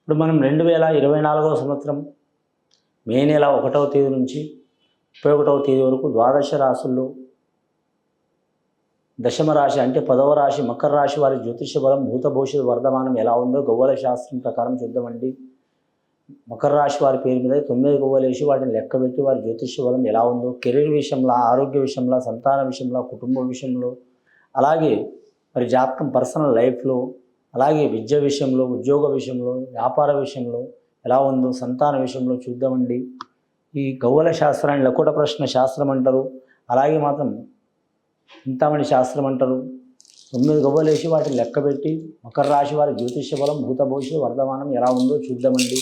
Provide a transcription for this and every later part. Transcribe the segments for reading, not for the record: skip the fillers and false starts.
ఇప్పుడు మనం 2024వ సంవత్సరం మే నెల 1వ తేదీ నుంచి 31వ తేదీ వరకు ద్వాదశ రాశుల్లో దశమ రాశి అంటే 10వ రాశి మకర రాశి వారి జ్యోతిష బలం భూత భవిష్యత్ వర్ధమానం ఎలా ఉందో గవ్వల శాస్త్రం ప్రకారం చూద్దామండి. మకర రాశి వారి పేరు మీద 9 గవ్వలు వేసి వాటిని లెక్కబెట్టి వారి జ్యోతిష బలం ఎలా ఉందో కెరీర్ విషయంలో, ఆరోగ్య విషయంలో, సంతాన విషయంలో, కుటుంబ విషయంలో, అలాగే మరి జాతకం పర్సనల్ లైఫ్లో, అలాగే విద్య విషయంలో, ఉద్యోగ విషయంలో, వ్యాపార విషయంలో ఎలా ఉందో సంతాన విషయంలో చూద్దామండి. ఈ గవ్వల శాస్త్రాన్ని లకోట ప్రశ్న శాస్త్రం అంటారు, అలాగే మాత్రం చింతామణి శాస్త్రం అంటారు. 9 గవ్వలు వేసి వాటిని లెక్కబెట్టి మకర రాశి వారి జ్యోతిష్య బలం భూత భవిష్యత్ వర్ధమానం ఎలా ఉందో చూద్దామండి.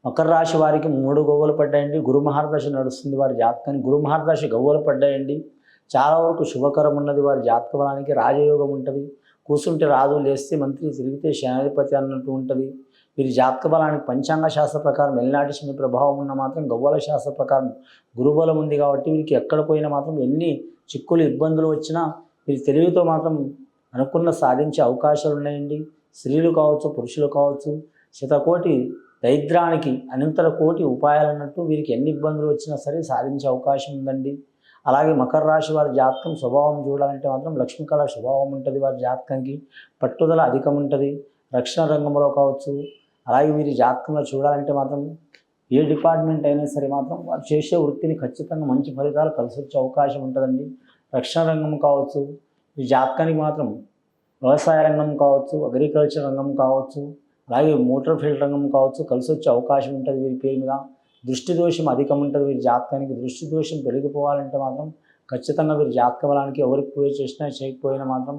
మకర రాశి వారికి 3 గవ్వలు పడ్డాయండి. గురు మహర్దశ నడుస్తుంది వారి జాతకానికి. గురు మహర్దశ గవ్వలు పడ్డాయండి. చాలా వరకు శుభకరం ఉన్నది వారి జాతక బలానికి. రాజయోగం ఉంటుంది. కూర్చుంటే రాదు, లేస్తే మంత్రి, తిరిగితే శనాధిపతి అన్నట్టు ఉంటుంది. వీరి జాతక బలానికి పంచాంగ శాస్త్ర ప్రకారం ఎల్నాటి శని ప్రభావం ఉన్న మాత్రం గవ్వల శాస్త్ర ప్రకారం గురుబలం ఉంది కాబట్టి వీరికి ఎక్కడ పోయినా మాత్రం ఎన్ని చిక్కులు ఇబ్బందులు వచ్చినా వీరి తెలివితో మాత్రం అనుకున్న సాధించే అవకాశాలు ఉన్నాయండి. స్త్రీలు కావచ్చు, పురుషులు కావచ్చు, శతకోటి దరిద్రానికి అనంతర కోటి ఉపాయాలు అన్నట్టు వీరికి ఎన్ని ఇబ్బందులు వచ్చినా సరే సాధించే అవకాశం ఉందండి. అలాగే మకర రాశి వారి జాతకం స్వభావం చూడాలంటే మాత్రం లక్ష్మీకళ స్వభావం ఉంటుంది. వారి జాతకానికి పట్టుదల అధికం ఉంటుంది. రక్షణ రంగంలో కావచ్చు, అలాగే వీరి జాతకంలో చూడాలంటే మాత్రం ఏ డిపార్ట్మెంట్ అయినా సరే మాత్రం వారు చేసే వృత్తిని ఖచ్చితంగా మంచి ఫలితాలు కలిసి వచ్చే అవకాశం ఉంటుందండి. రక్షణ రంగం కావచ్చు, ఈ జాతకానికి మాత్రం వ్యవసాయ రంగం కావచ్చు, అగ్రికల్చర్ రంగం కావచ్చు, అలాగే మోటార్ ఫీల్డ్ రంగం కావచ్చు కలిసి వచ్చే అవకాశం ఉంటుంది. వీరి పేరు మీద దృష్టి దోషం అధికం ఉంటుంది. వీరి జాతకానికి దృష్టి దోషం పెరిగిపోవాలంటే మాత్రం ఖచ్చితంగా వీరి జాతక బలానికి ఎవరికి పూజ చేసినా చేయకపోయినా మాత్రం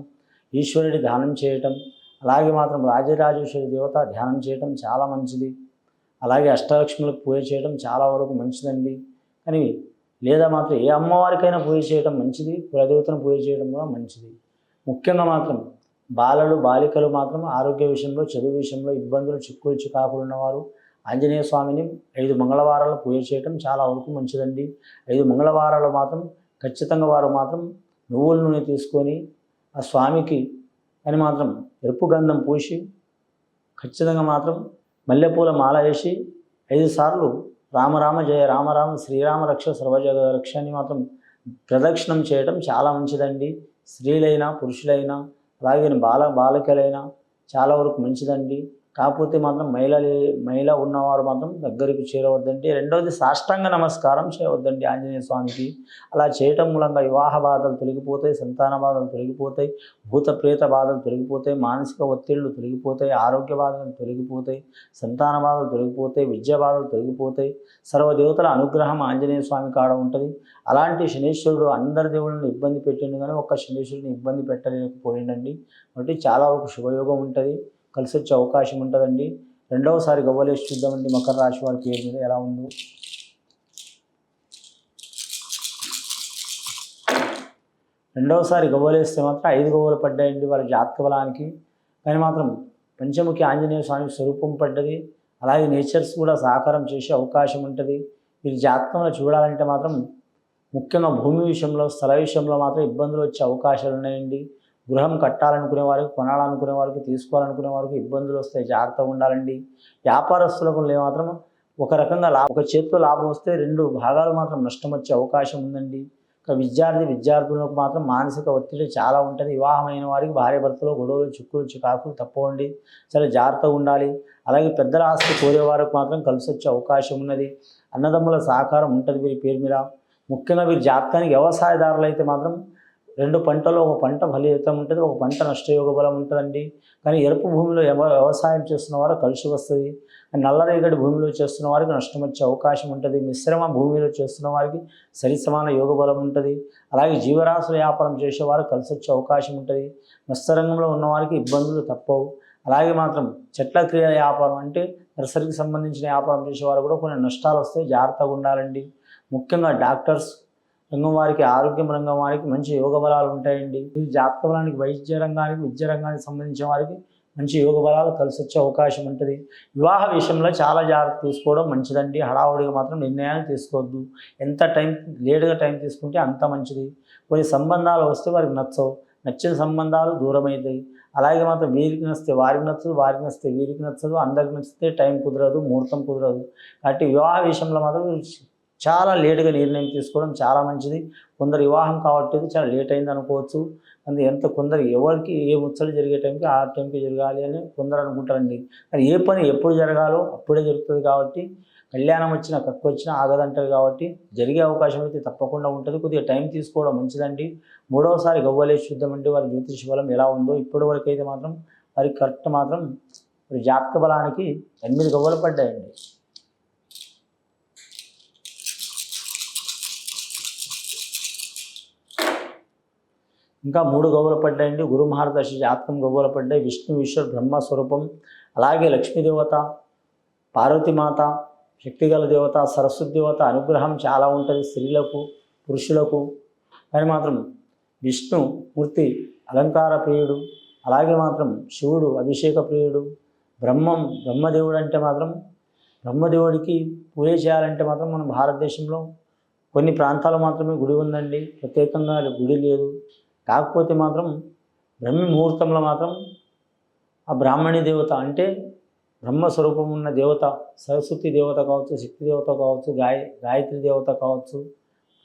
ఈశ్వరుడి ధ్యానం చేయటం, అలాగే మాత్రం రాజరాజేశ్వరి దేవత ధ్యానం చేయటం చాలా మంచిది. అలాగే అష్టలక్ష్ములకు పూజ చేయడం చాలా వరకు మంచిదండి. కానీ లేదా మాత్రం ఏ అమ్మవారికైనా పూజ చేయడం మంచిది, కులదేవతను పూజ చేయడం కూడా మంచిది. ముఖ్యంగా మాత్రం బాలలు, బాలికలు మాత్రం ఆరోగ్య విషయంలో, చదువు విషయంలో ఇబ్బందులు, చిక్కులు, చికాకులు ఉన్నవారు ఆంజనేయ స్వామిని 5 మంగళవారాలు పూజ చేయటం చాలా వరకు మంచిదండి. 5 మంగళవారాలు మాత్రం ఖచ్చితంగా వారు మాత్రం నువ్వుల నూనె తీసుకొని ఆ స్వామికి అని మాత్రం ఎరుపు గంధం పూసి ఖచ్చితంగా మాత్రం మల్లెపూల మాల వేసి 5 సార్లు రామరామ జయ రామరామ శ్రీరామ రక్ష సర్వజగ రక్ష అని మాత్రం ప్రదక్షిణం చేయడం చాలా మంచిదండి. స్త్రీలైనా పురుషులైనా అలాగే బాలికలైనా చాలా వరకు మంచిదండి. కాకపోతే మాత్రం మహిళ ఉన్నవారు మాత్రం దగ్గరికి చేరవద్దండి. రెండవది సాష్టాంగ నమస్కారం చేయవద్దండి ఆంజనేయ స్వామికి. అలా చేయటం మూలంగా వివాహ బాధలు తొలగిపోతాయి, సంతాన బాధలు తొలగిపోతాయి, భూత ప్రేత బాధలు తొలగిపోతాయి, మానసిక ఒత్తిళ్లు తొలగిపోతాయి, ఆరోగ్య బాధలు తొలగిపోతాయి, సంతాన బాధలు తొలగిపోతాయి, విద్యా బాధలు తొలగిపోతాయి. సర్వదేవతల అనుగ్రహం ఆంజనేయ స్వామి కాడ ఉంటుంది. అలాంటి శనీశ్వరుడు అందరి దేవుళ్ళని ఇబ్బంది పెట్టిండు కానీ ఒక్క శనీశ్వరుని ఇబ్బంది పెట్టలేకపోయిండండి. కాబట్టి చాలా ఒక శుభయోగం ఉంటుంది, కలిసి వచ్చే అవకాశం ఉంటుందండి. రెండవసారి గవ్వలేసి చూద్దామండి మకర రాశి వారి పేరు మీద ఎలా ఉందో. రెండవసారి గవ్వలేస్తే మాత్రం 5 గవ్వలు పడ్డాయండి వారి జాతక బలానికి. కానీ మాత్రం పంచముఖి ఆంజనేయ స్వామి స్వరూపం పడ్డది. అలాగే నేచర్స్ కూడా సహకారం చేసే అవకాశం ఉంటుంది. వీరి జాతకంలో చూడాలంటే మాత్రం ముఖ్యంగా భూమి విషయంలో, స్థల విషయంలో మాత్రం ఇబ్బందులు వచ్చే అవకాశాలు ఉన్నాయండి. గృహం కట్టాలనుకునే వారికి, కొనాలనుకునే వారికి, తీసుకోవాలనుకునే వారికి ఇబ్బందులు వస్తాయి, జాగ్రత్తగా ఉండాలండి. వ్యాపారస్తులకు మాత్రం ఒక రకంగా ఒక చేతితో లాభం వస్తే 2 భాగాలు మాత్రం నష్టం వచ్చే అవకాశం ఉందండి. ఇక విద్యార్థులకు మాత్రం మానసిక ఒత్తిడి చాలా ఉంటుంది. వివాహమైన వారికి భార్య భర్తలో గొడవలు, చిక్కులు, చికాకులు తప్పవండి. చాలా జాగ్రత్తగా ఉండాలి. అలాగే పెద్దల ఆస్తి కోరే వారికి మాత్రం కలిసి వచ్చే అవకాశం ఉన్నది. అన్నదమ్ముల సహకారం ఉంటుంది వీరి పేరు మీద. ముఖ్యంగా వీరి జాతకానికి వ్యవసాయదారులు అయితే మాత్రం 2 పంటలో ఒక పంట ఫలితం ఉంటుంది, ఒక పంట నష్టయోగ బలం ఉంటుందండి. కానీ ఎరుపు భూమిలో వ్యవసాయం చేస్తున్న వారు కలిసి వస్తుంది. నల్లరేగడి భూమిలో చేస్తున్న వారికి నష్టం వచ్చే అవకాశం ఉంటుంది. మిశ్రమ భూమిలో చేస్తున్న వారికి సరి సమాన యోగ బలం ఉంటుంది. అలాగే జీవరాశుల వ్యాపారం చేసేవారు కలిసి వచ్చే అవకాశం ఉంటుంది. మత్స్యరంగంలో ఉన్నవారికి ఇబ్బందులు తప్పవు. అలాగే మాత్రం చెట్ల క్రియ వ్యాపారం అంటే నర్సరీకి సంబంధించిన వ్యాపారం చేసేవారు కూడా కొన్ని నష్టాలు వస్తాయి, జాగ్రత్తగా ఉండాలండి. ముఖ్యంగా డాక్టర్స్ రంగం వారికి, ఆరోగ్యం రంగం వారికి మంచి యోగ బలాలు ఉంటాయండి. ఈ జాతక బలానికి వైద్య రంగానికి, విద్య రంగానికి సంబంధించిన వారికి మంచి యోగ బలాలు కలిసి వచ్చే అవకాశం ఉంటుంది. వివాహ విషయంలో చాలా జాగ్రత్త తీసుకోవడం మంచిదండి. హడావుడిగా మాత్రం నిర్ణయాలు తీసుకోవద్దు. ఎంత లేటుగా టైం తీసుకుంటే అంత మంచిది. కొన్ని సంబంధాలు వస్తే వారికి నచ్చవు, నచ్చిన సంబంధాలు దూరమవుతాయి. అలాగే మాత్రం వీరికి నచ్చితే వారికి నచ్చదు, వారికి నచ్చితే వీరికి నచ్చదు, అందరికి నచ్చితే టైం కుదరదు, ముహూర్తం కుదరదు. కాబట్టి వివాహ విషయంలో మాత్రం చాలా లేటుగా నిర్ణయం తీసుకోవడం చాలా మంచిది. కొందరు వివాహం కావట్లేదు, చాలా లేట్ అయింది అనుకోవచ్చు. ఎంత కొందరు ఎవరికి ఏ ముచ్చలు జరిగే టైంకి ఆ టైంకి జరగాలి అని కొందరు అనుకుంటారండి. కానీ ఏ పని ఎప్పుడు జరగాలో అప్పుడే జరుగుతుంది. కాబట్టి కళ్యాణం వచ్చినా కక్కు వచ్చినా ఆగదంటారు. కాబట్టి జరిగే అవకాశం అయితే తప్పకుండా ఉంటుంది. కొద్దిగా టైం తీసుకోవడం మంచిదండి. మూడవసారి గవ్వలేసి చూద్దామంటే వారి జ్యోతిష బలం ఎలా ఉందో. ఇప్పటి వరకు అయితే మాత్రం వారికి కరెక్ట్ మాత్రం మరి జాతక బలానికి 8 గవ్వలు పడ్డాయండి. ఇంకా 3 గవ్వలు పడ్డాయండి. గురు మహర్దశ జాతకం గవ్వలు పడ్డాయి. విష్ణు ఈశ్వర్ బ్రహ్మ స్వరూపం, అలాగే లక్ష్మీదేవత, పార్వతీమాత, శక్తిగల దేవత, సరస్వతి దేవత అనుగ్రహం చాలా ఉంటుంది స్త్రీలకు పురుషులకు. కానీ మాత్రం విష్ణు మూర్తి అలంకార ప్రియుడు, అలాగే మాత్రం శివుడు అభిషేక ప్రియుడు, బ్రహ్మదేవుడు అంటే మాత్రం బ్రహ్మదేవుడికి పూజ చేయాలంటే మాత్రం మన భారతదేశంలో కొన్ని ప్రాంతాలు మాత్రమే గుడి ఉందండి, ప్రత్యేకంగా గుడి లేదు. కాకపోతే మాత్రం బ్రహ్మ ముహూర్తంలో మాత్రం ఆ బ్రాహ్మణి దేవత అంటే బ్రహ్మస్వరూపం ఉన్న దేవత, సరస్వతి దేవత కావచ్చు, శక్తి దేవత కావచ్చు, గాయత్రి దేవత కావచ్చు,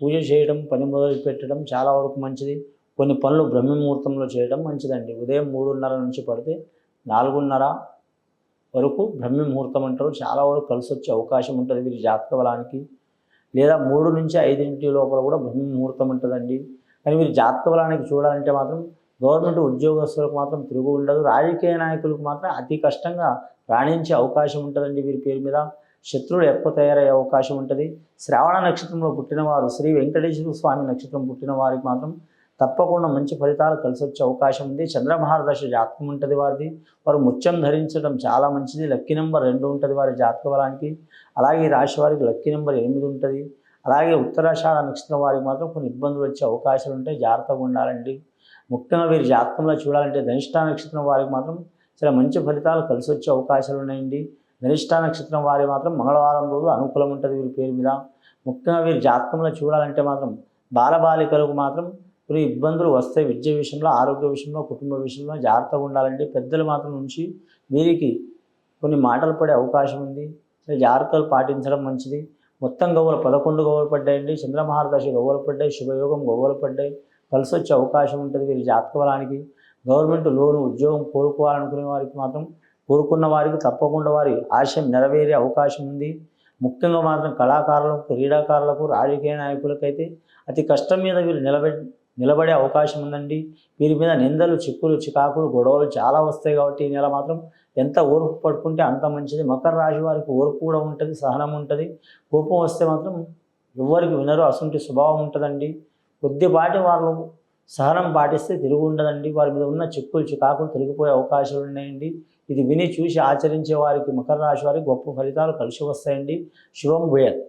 పూజ చేయడం, పని మొదలు పెట్టడం చాలా వరకు మంచిది. కొన్ని పనులు బ్రహ్మ ముహూర్తంలో చేయడం మంచిదండి. ఉదయం 3:30 నుంచి పడితే 4:30 వరకు బ్రహ్మ ముహూర్తం అంటారు. చాలా వరకు కలిసి వచ్చే అవకాశం ఉంటుంది వీరి జాతక బలానికి. లేదా 3 నుంచి 5 లోపల కూడా బ్రహ్మ ముహూర్తం ఉంటుందండి. కానీ వీరి జాతక బలానికి చూడాలంటే మాత్రం గవర్నమెంట్ ఉద్యోగస్తులకు మాత్రం తిరుగు ఉండదు. రాజకీయ నాయకులకు మాత్రం అతి కష్టంగా రాణించే అవకాశం ఉంటుందండి. వీరి పేరు మీద శత్రువులు ఎక్కువ తయారయ్యే అవకాశం ఉంటుంది. శ్రావణ నక్షత్రంలో పుట్టినవారు, శ్రీ వెంకటేశ్వర స్వామి నక్షత్రం పుట్టిన వారికి మాత్రం తప్పకుండా మంచి ఫలితాలు కలిసి వచ్చే అవకాశం ఉంది. చంద్రమహారదశ జాతకం ఉంటుంది వారిది. వారు ముత్యం ధరించడం చాలా మంచిది. లక్కీ నెంబర్ 2 ఉంటుంది వారి జాతక బలానికి. అలాగే రాశి వారికి లక్కీ నెంబర్ 8 ఉంటుంది. అలాగే ఉత్తరాషాఢ నక్షత్రం వారికి మాత్రం కొన్ని ఇబ్బందులు వచ్చే అవకాశాలు ఉంటాయి, జాగ్రత్తగా ఉండాలండి. ముఖ్యంగా వీరి జాతకంలో చూడాలంటే ధనిష్ఠ నక్షత్రం వారికి మాత్రం చాలా మంచి ఫలితాలు కలిసి వచ్చే అవకాశాలు ఉన్నాయండి. ధనిష్ఠ నక్షత్రం వారి మాత్రం మంగళవారం రోజు అనుకూలం ఉంటుంది వీరి పేరు మీద. ముఖ్యంగా వీరి జాతకంలో చూడాలంటే మాత్రం బాలబాలికలకు మాత్రం కొన్ని ఇబ్బందులు వస్తాయి. విద్య విషయంలో, ఆరోగ్య విషయంలో, కుటుంబ విషయంలో జాగ్రత్తగా ఉండాలండి. పెద్దల మాత్రం నుంచి వీరికి కొన్ని మాటలు పడే అవకాశం ఉంది. జాగ్రత్తలు పాటించడం మంచిది. మొత్తం గవ్వలు 11 గవ్వలు పడ్డాయండి. చంద్రమహారదశ గవ్వలు పడ్డాయి, శుభయోగం గవ్వలు పడ్డాయి. కలిసి వచ్చే అవకాశం ఉంటుంది వీరి జాతక బలానికి. గవర్నమెంట్ లోను ఉద్యోగం కోరుకోవాలనుకునే వారికి మాత్రం కోరుకున్న వారికి తప్పకుండా వారి ఆశయం నెరవేరే అవకాశం ఉంది. ముఖ్యంగా మాత్రం కళాకారులకు, క్రీడాకారులకు, రాజకీయ నాయకులకైతే అతి కష్టం మీద వీరు నిలబడే అవకాశం ఉందండి. వీరి మీద నిందలు, చిక్కులు, చికాకులు, గొడవలు చాలా వస్తాయి. కాబట్టి ఈ నెల మాత్రం ఎంత ఓర్పు పడుకుంటే అంత మంచిది. మకర రాశి వారికి ఓర్పు కూడా ఉంటుంది, సహనం ఉంటుంది. కోపం వస్తే మాత్రం ఎవరికి వినరు, అసంటి స్వభావం ఉంటుందండి. కొద్దిపాటి వాళ్ళు సహనం పాటిస్తే తిరుగు ఉండదండి. వారి మీద ఉన్న చిక్కులు, చికాకులు తొలగిపోయే అవకాశాలు ఉన్నాయండి. ఇది విని చూసి ఆచరించే వారికి, మకర రాశి వారికి గొప్ప ఫలితాలు కలిసి వస్తాయండి. శుభం భూయాత్.